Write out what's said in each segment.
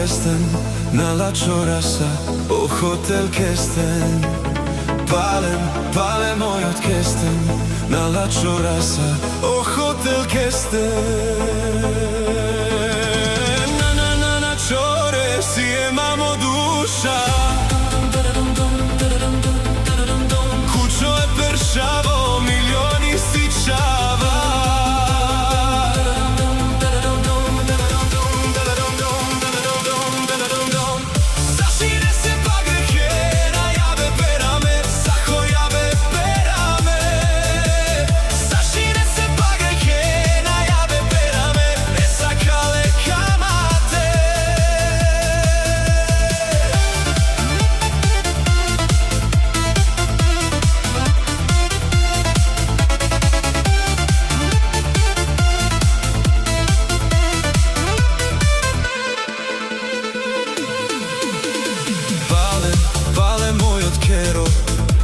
estén na la chorasa o hotel que estén. Palem mojot que estén na la chorasa o hotel que estén. Na čore si imamo duša, kućo je peršavo, milioni sičava.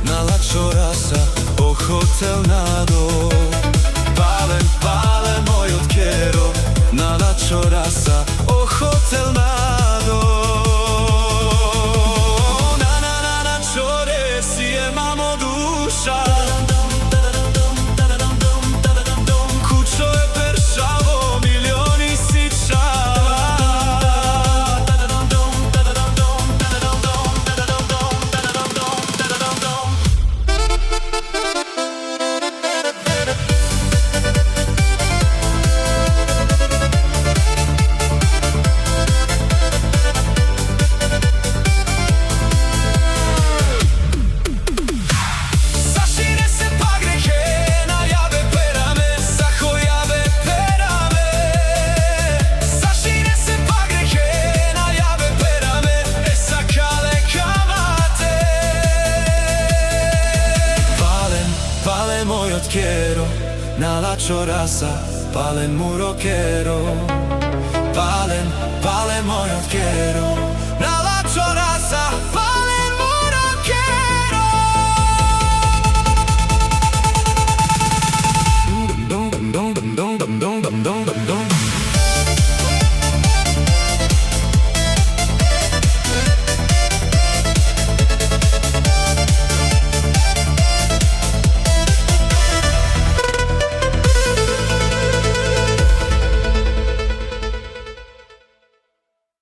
Na la chorasa o hotel nado. Palem mojot quiero na la chorasa o hotel nado. Na čore si imamo duša, kućo je peršavo, milioni sičava. Quiero na la chorasa, palem muro quiero. Palem mojot quiero.